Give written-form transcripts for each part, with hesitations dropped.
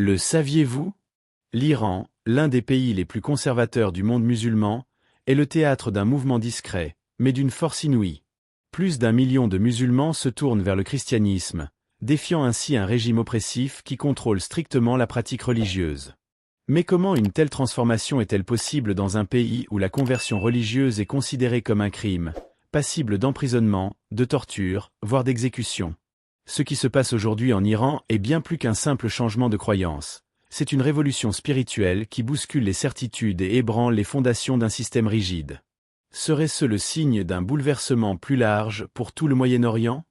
Le saviez-vous? L'Iran, l'un des pays les plus conservateurs du monde musulman, est le théâtre d'un mouvement discret, mais d'une force inouïe. Plus d'1 million de musulmans se tournent vers le christianisme, défiant ainsi un régime oppressif qui contrôle strictement la pratique religieuse. Mais comment une telle transformation est-elle possible dans un pays où la conversion religieuse est considérée comme un crime, passible d'emprisonnement, de torture, voire d'exécution? Ce qui se passe aujourd'hui en Iran est bien plus qu'un simple changement de croyance. C'est une révolution spirituelle qui bouscule les certitudes et ébranle les fondations d'un système rigide. Serait-ce le signe d'un bouleversement plus large pour tout le Moyen-Orient?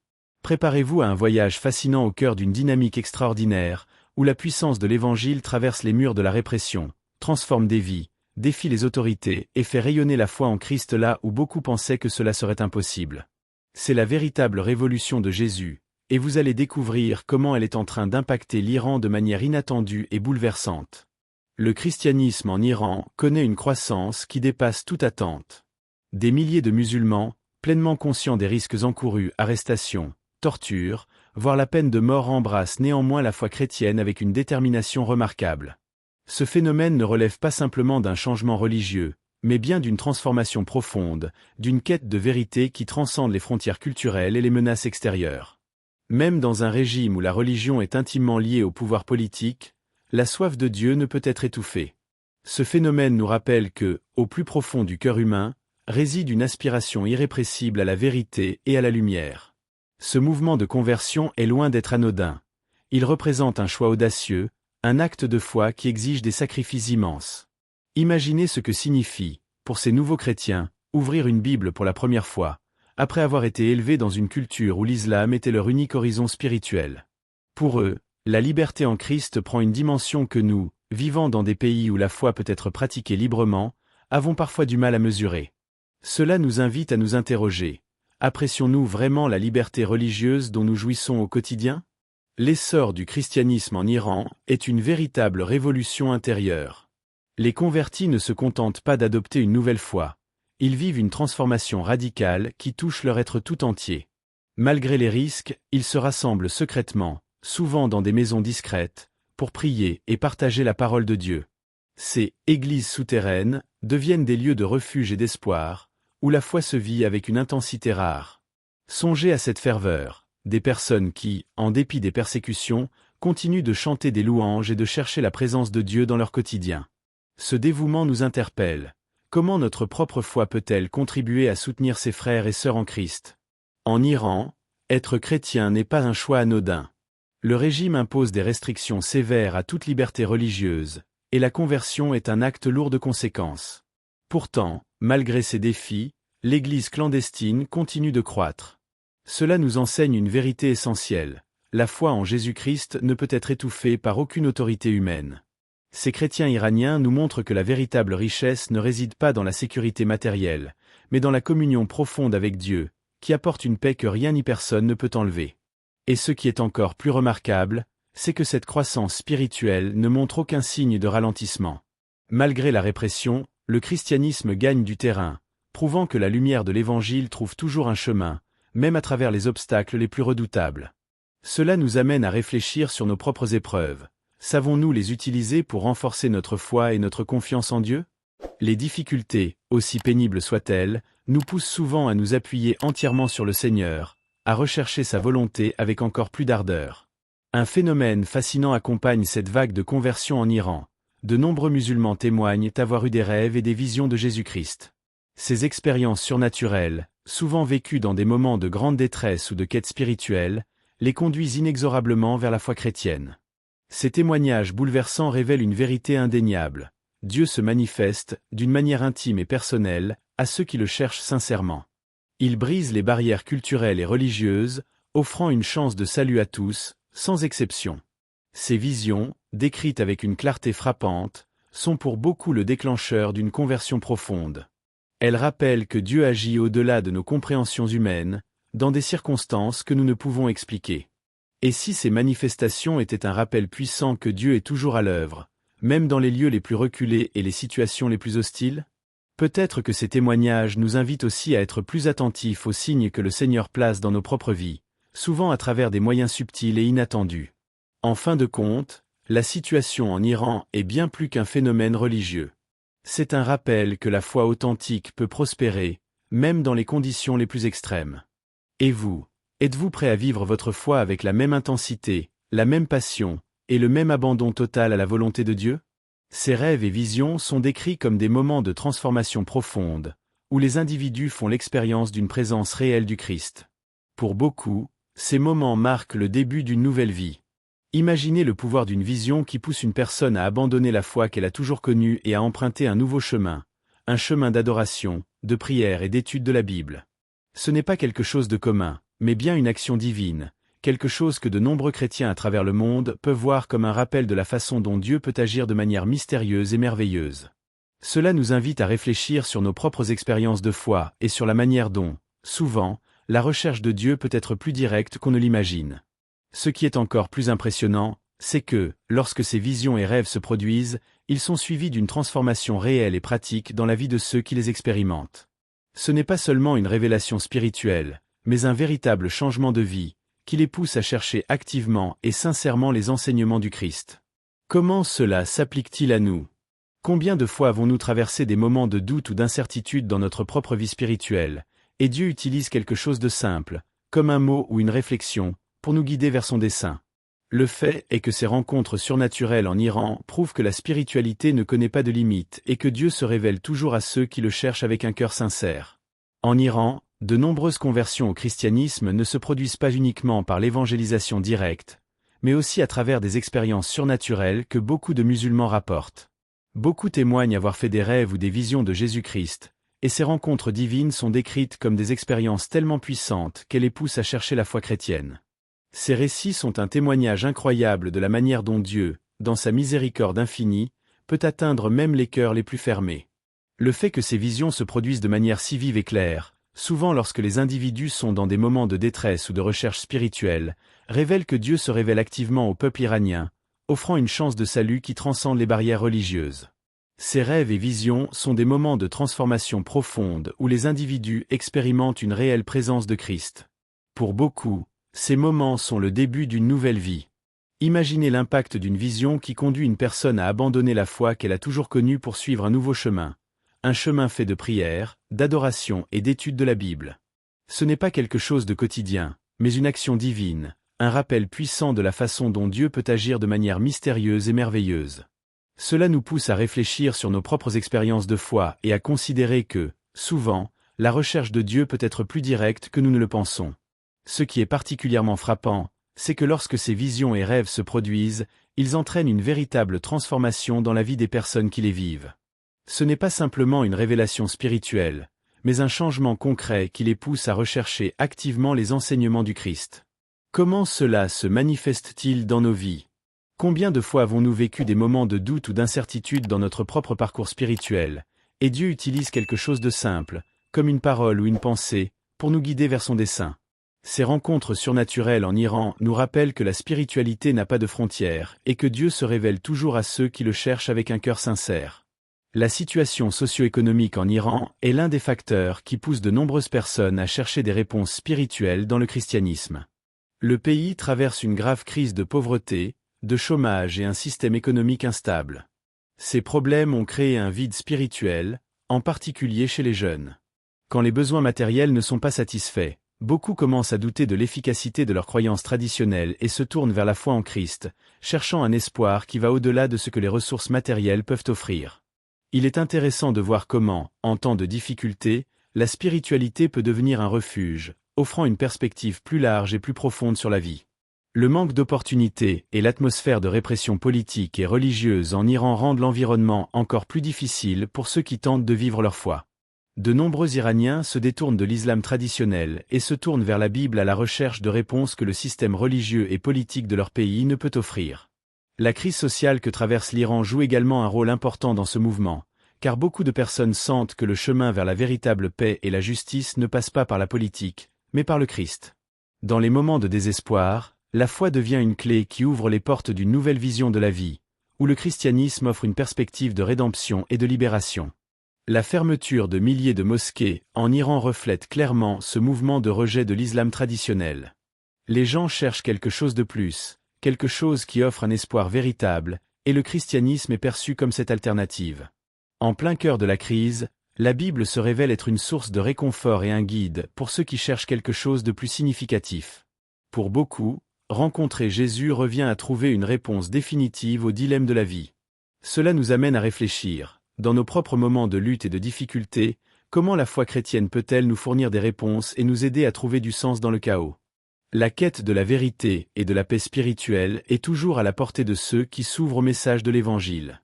Préparez-vous à un voyage fascinant au cœur d'une dynamique extraordinaire, où la puissance de l'Évangile traverse les murs de la répression, transforme des vies, défie les autorités et fait rayonner la foi en Christ là où beaucoup pensaient que cela serait impossible. C'est la véritable révolution de Jésus, et vous allez découvrir comment elle est en train d'impacter l'Iran de manière inattendue et bouleversante. Le christianisme en Iran connaît une croissance qui dépasse toute attente. Des milliers de musulmans, pleinement conscients des risques encourus, arrestations, tortures, voire la peine de mort, embrassent néanmoins la foi chrétienne avec une détermination remarquable. Ce phénomène ne relève pas simplement d'un changement religieux, mais bien d'une transformation profonde, d'une quête de vérité qui transcende les frontières culturelles et les menaces extérieures. Même dans un régime où la religion est intimement liée au pouvoir politique, la soif de Dieu ne peut être étouffée. Ce phénomène nous rappelle que, au plus profond du cœur humain, réside une aspiration irrépressible à la vérité et à la lumière. Ce mouvement de conversion est loin d'être anodin. Il représente un choix audacieux, un acte de foi qui exige des sacrifices immenses. Imaginez ce que signifie, pour ces nouveaux chrétiens, ouvrir une Bible pour la première fois, après avoir été élevés dans une culture où l'islam était leur unique horizon spirituel. Pour eux, la liberté en Christ prend une dimension que nous, vivant dans des pays où la foi peut être pratiquée librement, avons parfois du mal à mesurer. Cela nous invite à nous interroger. Apprécions-nous vraiment la liberté religieuse dont nous jouissons au quotidien? L'essor du christianisme en Iran est une véritable révolution intérieure. Les convertis ne se contentent pas d'adopter une nouvelle foi. Ils vivent une transformation radicale qui touche leur être tout entier. Malgré les risques, ils se rassemblent secrètement, souvent dans des maisons discrètes, pour prier et partager la parole de Dieu. Ces « églises souterraines » deviennent des lieux de refuge et d'espoir, où la foi se vit avec une intensité rare. Songez à cette ferveur, des personnes qui, en dépit des persécutions, continuent de chanter des louanges et de chercher la présence de Dieu dans leur quotidien. Ce dévouement nous interpelle. Comment notre propre foi peut-elle contribuer à soutenir ses frères et sœurs en Christ? En Iran, être chrétien n'est pas un choix anodin. Le régime impose des restrictions sévères à toute liberté religieuse, et la conversion est un acte lourd de conséquences. Pourtant, malgré ces défis, l'Église clandestine continue de croître. Cela nous enseigne une vérité essentielle. La foi en Jésus-Christ ne peut être étouffée par aucune autorité humaine. Ces chrétiens iraniens nous montrent que la véritable richesse ne réside pas dans la sécurité matérielle, mais dans la communion profonde avec Dieu, qui apporte une paix que rien ni personne ne peut enlever. Et ce qui est encore plus remarquable, c'est que cette croissance spirituelle ne montre aucun signe de ralentissement. Malgré la répression, le christianisme gagne du terrain, prouvant que la lumière de l'Évangile trouve toujours un chemin, même à travers les obstacles les plus redoutables. Cela nous amène à réfléchir sur nos propres épreuves. Savons-nous les utiliser pour renforcer notre foi et notre confiance en Dieu? Les difficultés, aussi pénibles soient-elles, nous poussent souvent à nous appuyer entièrement sur le Seigneur, à rechercher sa volonté avec encore plus d'ardeur. Un phénomène fascinant accompagne cette vague de conversion en Iran. De nombreux musulmans témoignent avoir eu des rêves et des visions de Jésus-Christ. Ces expériences surnaturelles, souvent vécues dans des moments de grande détresse ou de quête spirituelle, les conduisent inexorablement vers la foi chrétienne. Ces témoignages bouleversants révèlent une vérité indéniable. Dieu se manifeste, d'une manière intime et personnelle, à ceux qui le cherchent sincèrement. Il brise les barrières culturelles et religieuses, offrant une chance de salut à tous, sans exception. Ces visions, décrites avec une clarté frappante, sont pour beaucoup le déclencheur d'une conversion profonde. Elles rappellent que Dieu agit au-delà de nos compréhensions humaines, dans des circonstances que nous ne pouvons expliquer. Et si ces manifestations étaient un rappel puissant que Dieu est toujours à l'œuvre, même dans les lieux les plus reculés et les situations les plus hostiles? Peut-être que ces témoignages nous invitent aussi à être plus attentifs aux signes que le Seigneur place dans nos propres vies, souvent à travers des moyens subtils et inattendus. En fin de compte, La situation en Iran est bien plus qu'un phénomène religieux. C'est un rappel que la foi authentique peut prospérer, même dans les conditions les plus extrêmes. Et vous, êtes-vous prêt à vivre votre foi avec la même intensité, la même passion, et le même abandon total à la volonté de Dieu? Ces rêves et visions sont décrits comme des moments de transformation profonde, où les individus font l'expérience d'une présence réelle du Christ. Pour beaucoup, ces moments marquent le début d'une nouvelle vie. Imaginez le pouvoir d'une vision qui pousse une personne à abandonner la foi qu'elle a toujours connue et à emprunter un nouveau chemin, un chemin d'adoration, de prière et d'étude de la Bible. Ce n'est pas quelque chose de commun, mais bien une action divine, quelque chose que de nombreux chrétiens à travers le monde peuvent voir comme un rappel de la façon dont Dieu peut agir de manière mystérieuse et merveilleuse. Cela nous invite à réfléchir sur nos propres expériences de foi et sur la manière dont, souvent, la recherche de Dieu peut être plus directe qu'on ne l'imagine. Ce qui est encore plus impressionnant, c'est que, lorsque ces visions et rêves se produisent, ils sont suivis d'une transformation réelle et pratique dans la vie de ceux qui les expérimentent. Ce n'est pas seulement une révélation spirituelle, mais un véritable changement de vie, qui les pousse à chercher activement et sincèrement les enseignements du Christ. Comment cela s'applique-t-il à nous? Combien de fois avons-nous traversé des moments de doute ou d'incertitude dans notre propre vie spirituelle, et Dieu utilise quelque chose de simple, comme un mot ou une réflexion, pour nous guider vers son dessein? Le fait est que ces rencontres surnaturelles en Iran prouvent que la spiritualité ne connaît pas de limites et que Dieu se révèle toujours à ceux qui le cherchent avec un cœur sincère. En Iran, de nombreuses conversions au christianisme ne se produisent pas uniquement par l'évangélisation directe, mais aussi à travers des expériences surnaturelles que beaucoup de musulmans rapportent. Beaucoup témoignent avoir fait des rêves ou des visions de Jésus-Christ, et ces rencontres divines sont décrites comme des expériences tellement puissantes qu'elles les poussent à chercher la foi chrétienne. Ces récits sont un témoignage incroyable de la manière dont Dieu, dans sa miséricorde infinie, peut atteindre même les cœurs les plus fermés. Le fait que ces visions se produisent de manière si vive et claire, souvent lorsque les individus sont dans des moments de détresse ou de recherche spirituelle, révèle que Dieu se révèle activement au peuple iranien, offrant une chance de salut qui transcende les barrières religieuses. Ces rêves et visions sont des moments de transformation profonde où les individus expérimentent une réelle présence de Christ. Pour beaucoup, ces moments sont le début d'une nouvelle vie. Imaginez l'impact d'une vision qui conduit une personne à abandonner la foi qu'elle a toujours connue pour suivre un nouveau chemin. Un chemin fait de prière, d'adoration et d'étude de la Bible. Ce n'est pas quelque chose de quotidien, mais une action divine, un rappel puissant de la façon dont Dieu peut agir de manière mystérieuse et merveilleuse. Cela nous pousse à réfléchir sur nos propres expériences de foi et à considérer que, souvent, la recherche de Dieu peut être plus directe que nous ne le pensons. Ce qui est particulièrement frappant, c'est que lorsque ces visions et rêves se produisent, ils entraînent une véritable transformation dans la vie des personnes qui les vivent. Ce n'est pas simplement une révélation spirituelle, mais un changement concret qui les pousse à rechercher activement les enseignements du Christ. Comment cela se manifeste-t-il dans nos vies? Combien de fois avons-nous vécu des moments de doute ou d'incertitude dans notre propre parcours spirituel, et Dieu utilise quelque chose de simple, comme une parole ou une pensée, pour nous guider vers son dessein? Ces rencontres surnaturelles en Iran nous rappellent que la spiritualité n'a pas de frontières et que Dieu se révèle toujours à ceux qui le cherchent avec un cœur sincère. La situation socio-économique en Iran est l'un des facteurs qui poussent de nombreuses personnes à chercher des réponses spirituelles dans le christianisme. Le pays traverse une grave crise de pauvreté, de chômage et un système économique instable. Ces problèmes ont créé un vide spirituel, en particulier chez les jeunes. Quand les besoins matériels ne sont pas satisfaits, beaucoup commencent à douter de l'efficacité de leurs croyances traditionnelles et se tournent vers la foi en Christ, cherchant un espoir qui va au-delà de ce que les ressources matérielles peuvent offrir. Il est intéressant de voir comment, en temps de difficulté, la spiritualité peut devenir un refuge, offrant une perspective plus large et plus profonde sur la vie. Le manque d'opportunités et l'atmosphère de répression politique et religieuse en Iran rendent l'environnement encore plus difficile pour ceux qui tentent de vivre leur foi. De nombreux Iraniens se détournent de l'islam traditionnel et se tournent vers la Bible à la recherche de réponses que le système religieux et politique de leur pays ne peut offrir. La crise sociale que traverse l'Iran joue également un rôle important dans ce mouvement, car beaucoup de personnes sentent que le chemin vers la véritable paix et la justice ne passe pas par la politique, mais par le Christ. Dans les moments de désespoir, la foi devient une clé qui ouvre les portes d'une nouvelle vision de la vie, où le christianisme offre une perspective de rédemption et de libération. La fermeture de milliers de mosquées en Iran reflète clairement ce mouvement de rejet de l'islam traditionnel. Les gens cherchent quelque chose de plus, quelque chose qui offre un espoir véritable, et le christianisme est perçu comme cette alternative. En plein cœur de la crise, la Bible se révèle être une source de réconfort et un guide pour ceux qui cherchent quelque chose de plus significatif. Pour beaucoup, rencontrer Jésus revient à trouver une réponse définitive au dilemme de la vie. Cela nous amène à réfléchir, dans nos propres moments de lutte et de difficulté, comment la foi chrétienne peut-elle nous fournir des réponses et nous aider à trouver du sens dans le chaos? La quête de la vérité et de la paix spirituelle est toujours à la portée de ceux qui s'ouvrent au message de l'Évangile.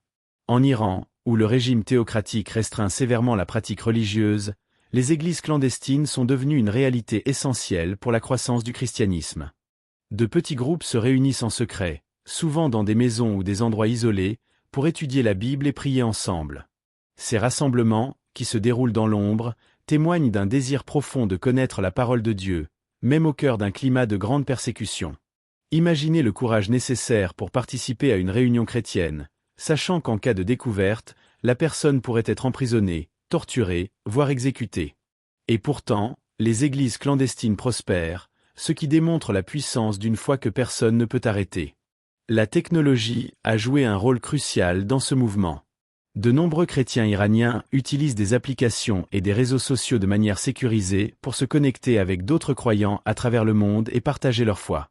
En Iran, où le régime théocratique restreint sévèrement la pratique religieuse, les églises clandestines sont devenues une réalité essentielle pour la croissance du christianisme. De petits groupes se réunissent en secret, souvent dans des maisons ou des endroits isolés, pour étudier la Bible et prier ensemble. Ces rassemblements, qui se déroulent dans l'ombre, témoignent d'un désir profond de connaître la parole de Dieu, même au cœur d'un climat de grande persécution. Imaginez le courage nécessaire pour participer à une réunion chrétienne, sachant qu'en cas de découverte, la personne pourrait être emprisonnée, torturée, voire exécutée. Et pourtant, les églises clandestines prospèrent, ce qui démontre la puissance d'une foi que personne ne peut arrêter. La technologie a joué un rôle crucial dans ce mouvement. De nombreux chrétiens iraniens utilisent des applications et des réseaux sociaux de manière sécurisée pour se connecter avec d'autres croyants à travers le monde et partager leur foi.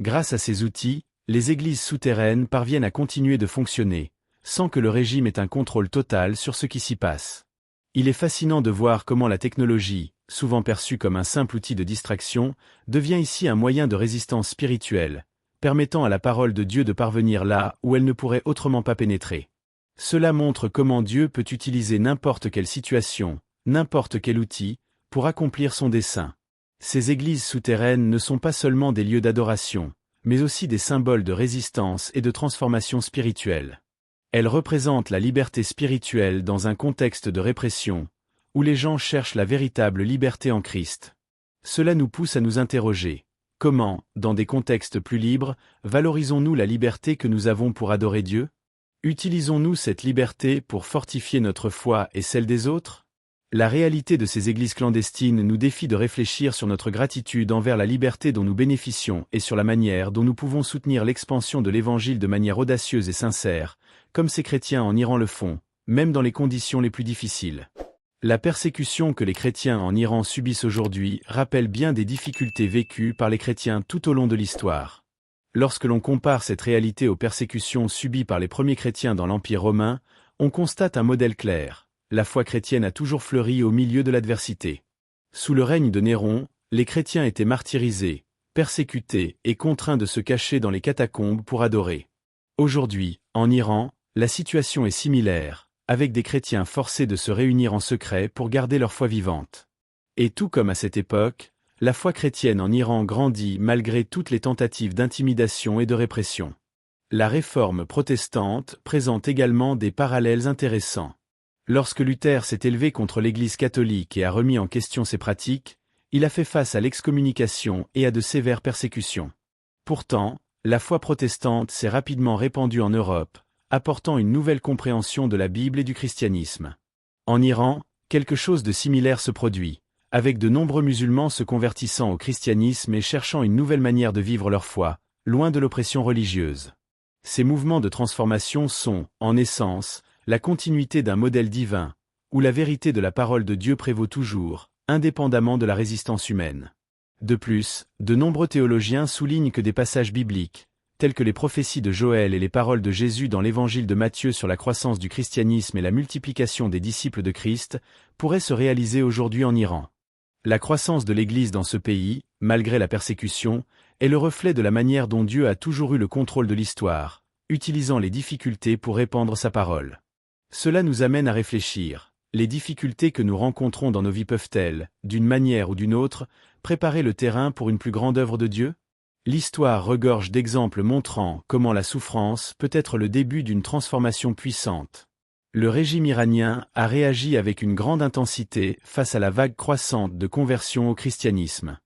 Grâce à ces outils, les églises souterraines parviennent à continuer de fonctionner, sans que le régime ait un contrôle total sur ce qui s'y passe. Il est fascinant de voir comment la technologie, souvent perçue comme un simple outil de distraction, devient ici un moyen de résistance spirituelle, permettant à la parole de Dieu de parvenir là où elle ne pourrait autrement pas pénétrer. Cela montre comment Dieu peut utiliser n'importe quelle situation, n'importe quel outil, pour accomplir son dessein. Ces églises souterraines ne sont pas seulement des lieux d'adoration, mais aussi des symboles de résistance et de transformation spirituelle. Elles représentent la liberté spirituelle dans un contexte de répression, où les gens cherchent la véritable liberté en Christ. Cela nous pousse à nous interroger. Comment, dans des contextes plus libres, valorisons-nous la liberté que nous avons pour adorer Dieu? Utilisons-nous cette liberté pour fortifier notre foi et celle des autres? La réalité de ces églises clandestines nous défie de réfléchir sur notre gratitude envers la liberté dont nous bénéficions et sur la manière dont nous pouvons soutenir l'expansion de l'Évangile de manière audacieuse et sincère, comme ces chrétiens en Iran le font, même dans les conditions les plus difficiles. La persécution que les chrétiens en Iran subissent aujourd'hui rappelle bien des difficultés vécues par les chrétiens tout au long de l'histoire. Lorsque l'on compare cette réalité aux persécutions subies par les premiers chrétiens dans l'Empire romain, on constate un modèle clair. La foi chrétienne a toujours fleuri au milieu de l'adversité. Sous le règne de Néron, les chrétiens étaient martyrisés, persécutés et contraints de se cacher dans les catacombes pour adorer. Aujourd'hui, en Iran, la situation est similaire, avec des chrétiens forcés de se réunir en secret pour garder leur foi vivante. Et tout comme à cette époque, la foi chrétienne en Iran grandit malgré toutes les tentatives d'intimidation et de répression. La réforme protestante présente également des parallèles intéressants. Lorsque Luther s'est élevé contre l'Église catholique et a remis en question ses pratiques, il a fait face à l'excommunication et à de sévères persécutions. Pourtant, la foi protestante s'est rapidement répandue en Europe, apportant une nouvelle compréhension de la Bible et du christianisme. En Iran, quelque chose de similaire se produit, avec de nombreux musulmans se convertissant au christianisme et cherchant une nouvelle manière de vivre leur foi, loin de l'oppression religieuse. Ces mouvements de transformation sont, en essence, la continuité d'un modèle divin, où la vérité de la parole de Dieu prévaut toujours, indépendamment de la résistance humaine. De plus, de nombreux théologiens soulignent que des passages bibliques, tels que les prophéties de Joël et les paroles de Jésus dans l'évangile de Matthieu sur la croissance du christianisme et la multiplication des disciples de Christ, pourraient se réaliser aujourd'hui en Iran. La croissance de l'Église dans ce pays, malgré la persécution, est le reflet de la manière dont Dieu a toujours eu le contrôle de l'histoire, utilisant les difficultés pour répandre sa parole. Cela nous amène à réfléchir. Les difficultés que nous rencontrons dans nos vies peuvent-elles, d'une manière ou d'une autre, préparer le terrain pour une plus grande œuvre de Dieu? L'histoire regorge d'exemples montrant comment la souffrance peut être le début d'une transformation puissante. Le régime iranien a réagi avec une grande intensité face à la vague croissante de conversion au christianisme.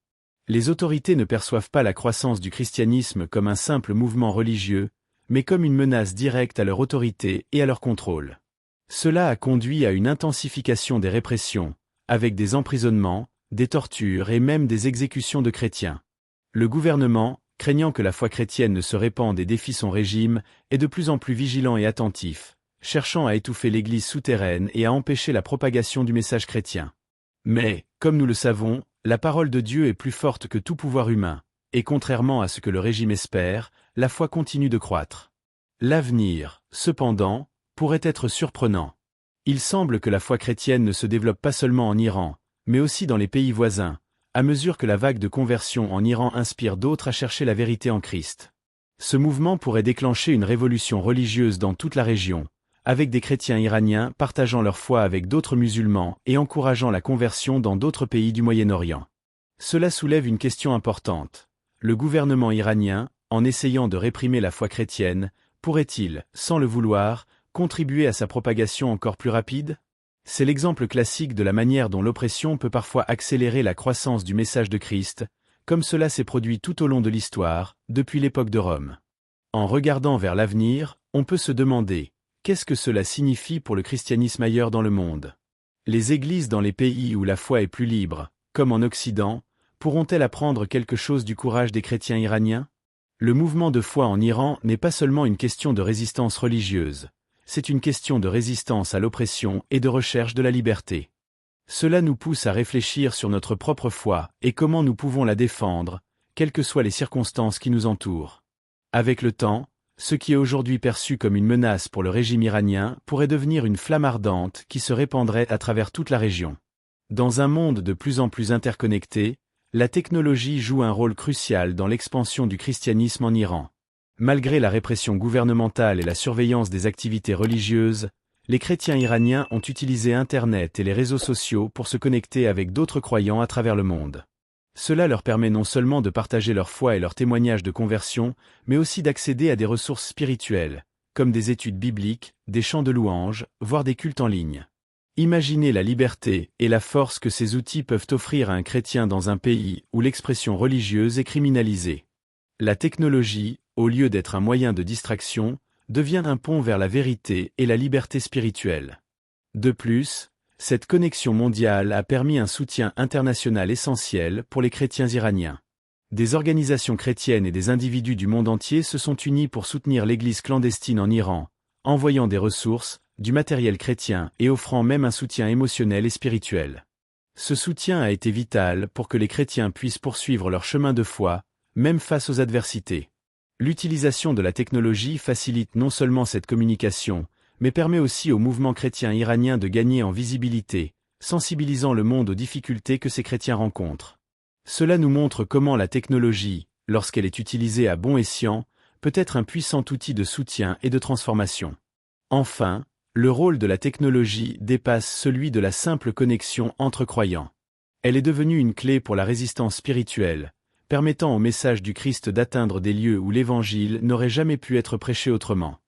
Les autorités ne perçoivent pas la croissance du christianisme comme un simple mouvement religieux, mais comme une menace directe à leur autorité et à leur contrôle. Cela a conduit à une intensification des répressions, avec des emprisonnements, des tortures et même des exécutions de chrétiens. Le gouvernement, craignant que la foi chrétienne ne se répande et défie son régime, est de plus en plus vigilant et attentif, cherchant à étouffer l'Église souterraine et à empêcher la propagation du message chrétien. Mais, comme nous le savons, la parole de Dieu est plus forte que tout pouvoir humain, et contrairement à ce que le régime espère, la foi continue de croître. L'avenir, cependant, pourrait être surprenant. Il semble que la foi chrétienne ne se développe pas seulement en Iran, mais aussi dans les pays voisins, à mesure que la vague de conversion en Iran inspire d'autres à chercher la vérité en Christ. Ce mouvement pourrait déclencher une révolution religieuse dans toute la région, avec des chrétiens iraniens partageant leur foi avec d'autres musulmans et encourageant la conversion dans d'autres pays du Moyen-Orient. Cela soulève une question importante. Le gouvernement iranien, en essayant de réprimer la foi chrétienne, pourrait-il, sans le vouloir, contribuer à sa propagation encore plus rapide ? C'est l'exemple classique de la manière dont l'oppression peut parfois accélérer la croissance du message de Christ, comme cela s'est produit tout au long de l'histoire, depuis l'époque de Rome. En regardant vers l'avenir, on peut se demander, qu'est-ce que cela signifie pour le christianisme ailleurs dans le monde ? Les églises dans les pays où la foi est plus libre, comme en Occident, pourront-elles apprendre quelque chose du courage des chrétiens iraniens ? Le mouvement de foi en Iran n'est pas seulement une question de résistance religieuse. C'est une question de résistance à l'oppression et de recherche de la liberté. Cela nous pousse à réfléchir sur notre propre foi et comment nous pouvons la défendre, quelles que soient les circonstances qui nous entourent. Avec le temps, ce qui est aujourd'hui perçu comme une menace pour le régime iranien pourrait devenir une flamme ardente qui se répandrait à travers toute la région. Dans un monde de plus en plus interconnecté, la technologie joue un rôle crucial dans l'expansion du christianisme en Iran. Malgré la répression gouvernementale et la surveillance des activités religieuses, les chrétiens iraniens ont utilisé Internet et les réseaux sociaux pour se connecter avec d'autres croyants à travers le monde. Cela leur permet non seulement de partager leur foi et leurs témoignages de conversion, mais aussi d'accéder à des ressources spirituelles, comme des études bibliques, des chants de louanges, voire des cultes en ligne. Imaginez la liberté et la force que ces outils peuvent offrir à un chrétien dans un pays où l'expression religieuse est criminalisée. La technologie, au lieu d'être un moyen de distraction, devient un pont vers la vérité et la liberté spirituelle. De plus, cette connexion mondiale a permis un soutien international essentiel pour les chrétiens iraniens. Des organisations chrétiennes et des individus du monde entier se sont unis pour soutenir l'Église clandestine en Iran, envoyant des ressources, du matériel chrétien et offrant même un soutien émotionnel et spirituel. Ce soutien a été vital pour que les chrétiens puissent poursuivre leur chemin de foi, même face aux adversités. L'utilisation de la technologie facilite non seulement cette communication, mais permet aussi au mouvement chrétien iranien de gagner en visibilité, sensibilisant le monde aux difficultés que ces chrétiens rencontrent. Cela nous montre comment la technologie, lorsqu'elle est utilisée à bon escient, peut être un puissant outil de soutien et de transformation. Enfin, le rôle de la technologie dépasse celui de la simple connexion entre croyants. Elle est devenue une clé pour la résistance spirituelle, permettant au message du Christ d'atteindre des lieux où l'Évangile n'aurait jamais pu être prêché autrement.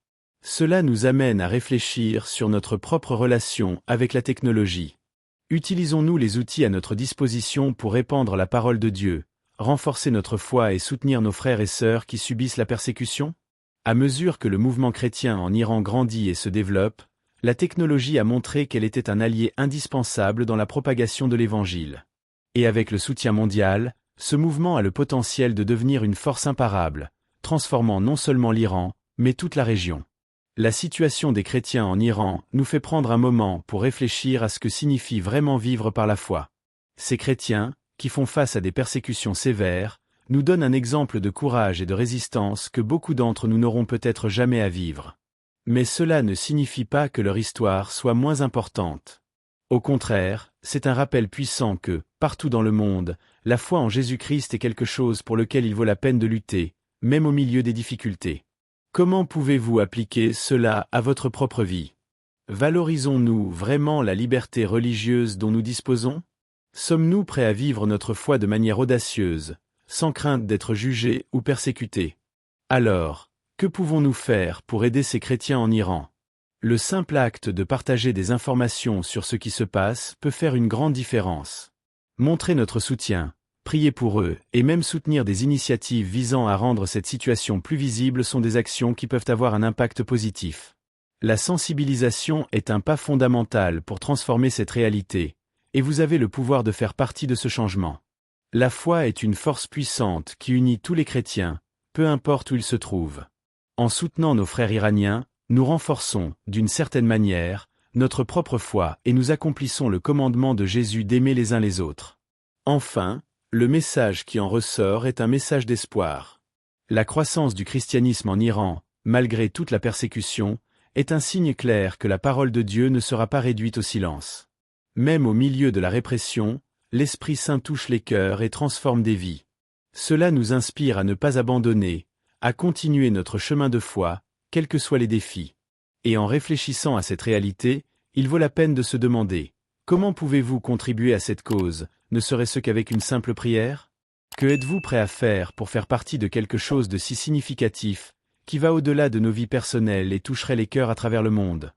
Cela nous amène à réfléchir sur notre propre relation avec la technologie. Utilisons-nous les outils à notre disposition pour répandre la parole de Dieu, renforcer notre foi et soutenir nos frères et sœurs qui subissent la persécution ? À mesure que le mouvement chrétien en Iran grandit et se développe, la technologie a montré qu'elle était un allié indispensable dans la propagation de l'Évangile. Et avec le soutien mondial, ce mouvement a le potentiel de devenir une force imparable, transformant non seulement l'Iran, mais toute la région. La situation des chrétiens en Iran nous fait prendre un moment pour réfléchir à ce que signifie vraiment vivre par la foi. Ces chrétiens, qui font face à des persécutions sévères, nous donnent un exemple de courage et de résistance que beaucoup d'entre nous n'auront peut-être jamais à vivre. Mais cela ne signifie pas que leur histoire soit moins importante. Au contraire, c'est un rappel puissant que, partout dans le monde, la foi en Jésus-Christ est quelque chose pour lequel il vaut la peine de lutter, même au milieu des difficultés. Comment pouvez-vous appliquer cela à votre propre vie ? Valorisons-nous vraiment la liberté religieuse dont nous disposons ? Sommes-nous prêts à vivre notre foi de manière audacieuse, sans crainte d'être jugés ou persécutés ? Alors, que pouvons-nous faire pour aider ces chrétiens en Iran ? Le simple acte de partager des informations sur ce qui se passe peut faire une grande différence. Montrer notre soutien, prier pour eux et même soutenir des initiatives visant à rendre cette situation plus visible sont des actions qui peuvent avoir un impact positif. La sensibilisation est un pas fondamental pour transformer cette réalité, et vous avez le pouvoir de faire partie de ce changement. La foi est une force puissante qui unit tous les chrétiens, peu importe où ils se trouvent. En soutenant nos frères iraniens, nous renforçons, d'une certaine manière, notre propre foi et nous accomplissons le commandement de Jésus d'aimer les uns les autres. Enfin, le message qui en ressort est un message d'espoir. La croissance du christianisme en Iran, malgré toute la persécution, est un signe clair que la parole de Dieu ne sera pas réduite au silence. Même au milieu de la répression, l'Esprit Saint touche les cœurs et transforme des vies. Cela nous inspire à ne pas abandonner, à continuer notre chemin de foi, quels que soient les défis. Et en réfléchissant à cette réalité, il vaut la peine de se demander, comment pouvez-vous contribuer à cette cause, ne serait-ce qu'avec une simple prière? Que êtes-vous prêt à faire pour faire partie de quelque chose de si significatif, qui va au-delà de nos vies personnelles et toucherait les cœurs à travers le monde?